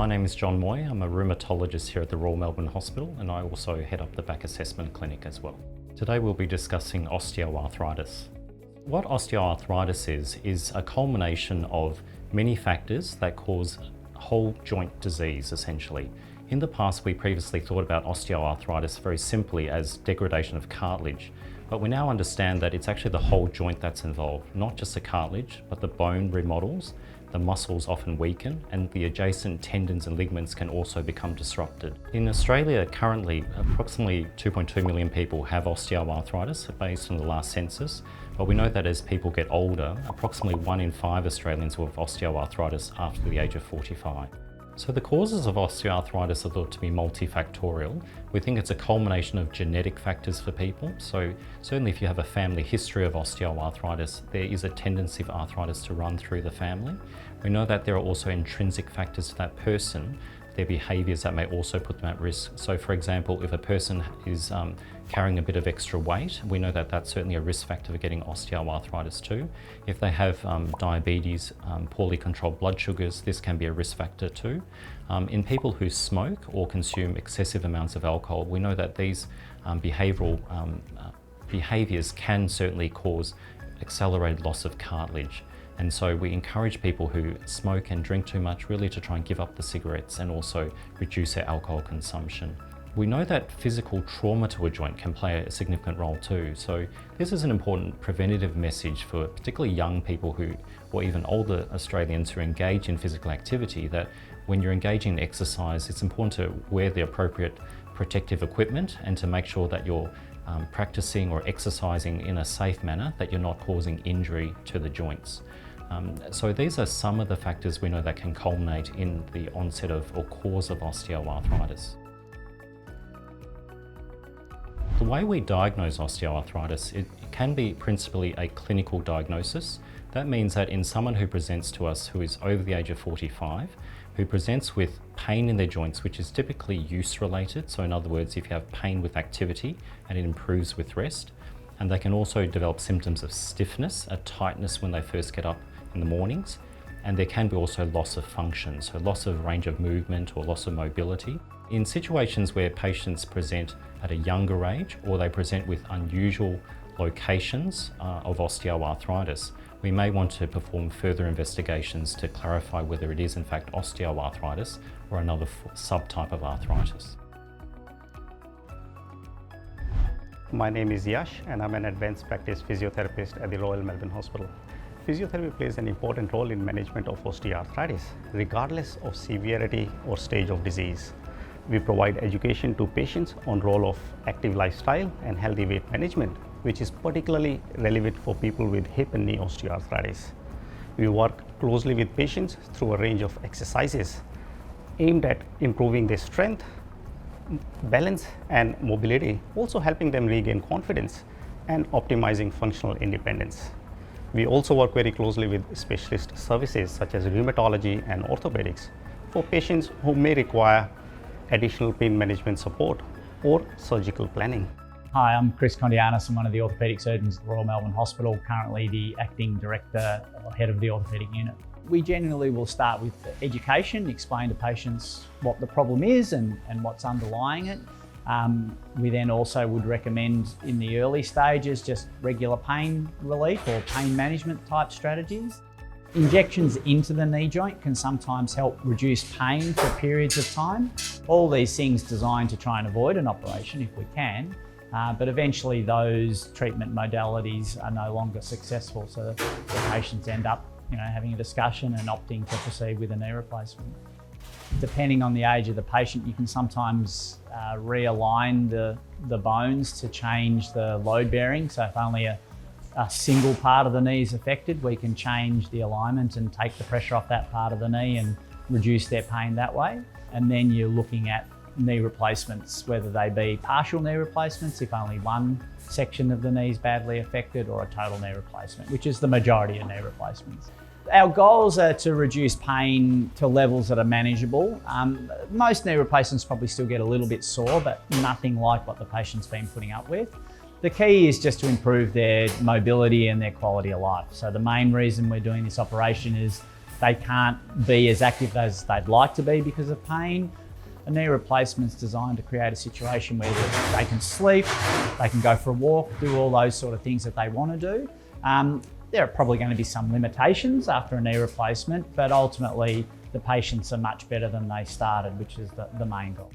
My name is John Moi. I'm a rheumatologist here at the Royal Melbourne Hospital, and I also head up the back assessment clinic as well. Today we'll be discussing osteoarthritis. What osteoarthritis is a culmination of many factors that cause whole joint disease essentially. In the past, we previously thought about osteoarthritis very simply as degradation of cartilage, but we now understand that it's actually the whole joint that's involved, not just the cartilage, but the bone remodels, the muscles often weaken, and the adjacent tendons and ligaments can also become disrupted. In Australia, currently, approximately 2.2 million people have osteoarthritis based on the last census, but we know that as people get older, approximately 1 in 5 Australians will have osteoarthritis after the age of 45. So the causes of osteoarthritis are thought to be multifactorial. We think it's a culmination of genetic factors for people. So certainly if you have a family history of osteoarthritis, there is a tendency for arthritis to run through the family. We know that there are also intrinsic factors to that person, their behaviours that may also put them at risk. So for example, if a person is carrying a bit of extra weight, we know that that's certainly a risk factor for getting osteoarthritis too. If they have diabetes, poorly controlled blood sugars, this can be a risk factor too. In people who smoke or consume excessive amounts of alcohol, we know that these behavioural behaviours can certainly cause accelerated loss of cartilage. And so we encourage people who smoke and drink too much really to try and give up the cigarettes and also reduce their alcohol consumption. We know that physical trauma to a joint can play a significant role too. So this is an important preventative message for particularly young people or even older Australians who engage in physical activity, that when you're engaging in exercise, it's important to wear the appropriate protective equipment and to make sure that you're practicing or exercising in a safe manner, that you're not causing injury to the joints. So these are some of the factors we know that can culminate in the onset of or cause of osteoarthritis. The way we diagnose osteoarthritis, it can be principally a clinical diagnosis. That means that in someone who presents to us who is over the age of 45, who presents with pain in their joints, which is typically use related. So in other words, if you have pain with activity and it improves with rest, and they can also develop symptoms of stiffness, a tightness when they first get up in the mornings, and there can be also loss of function, so loss of range of movement or loss of mobility. In situations where patients present at a younger age or they present with unusual locations of osteoarthritis, we may want to perform further investigations to clarify whether it is in fact osteoarthritis or another subtype of arthritis. My name is Yash and I'm an advanced practice physiotherapist at the Royal Melbourne Hospital. Physiotherapy plays an important role in management of osteoarthritis, regardless of severity or stage of disease. We provide education to patients on role of active lifestyle and healthy weight management, which is particularly relevant for people with hip and knee osteoarthritis. We work closely with patients through a range of exercises aimed at improving their strength, balance and mobility, also helping them regain confidence and optimizing functional independence. We also work very closely with specialist services such as rheumatology and orthopedics for patients who may require additional pain management support or surgical planning. Hi, I'm Kondogiannis. I'm one of the orthopaedic surgeons at the Royal Melbourne Hospital, currently the acting director or head of the orthopaedic unit. We generally will start with education, explain to patients what the problem is and what's underlying it. We then also would recommend in the early stages just regular pain relief or pain management type strategies. Injections into the knee joint can sometimes help reduce pain for periods of time. All these things designed to try and avoid an operation if we can, but eventually those treatment modalities are no longer successful, so the patients end up having a discussion and opting to proceed with a knee replacement. Depending on the age of the patient, you can sometimes realign the bones to change the load bearing. So if only a single part of the knee is affected, we can change the alignment and take the pressure off that part of the knee and reduce their pain that way. And then you're looking at knee replacements, whether they be partial knee replacements if only one section of the knee is badly affected, or a total knee replacement, which is the majority of knee replacements. Our goals are to reduce pain to levels that are manageable. Most knee replacements probably still get a little bit sore, but nothing like what the patient's been putting up with. The key is just to improve their mobility and their quality of life. So the main reason we're doing this operation is they can't be as active as they'd like to be because of pain. A knee replacement's designed to create a situation where they can sleep, they can go for a walk, do all those sort of things that they want to do. There are probably going to be some limitations after a knee replacement, but ultimately the patients are much better than they started, which is the main goal.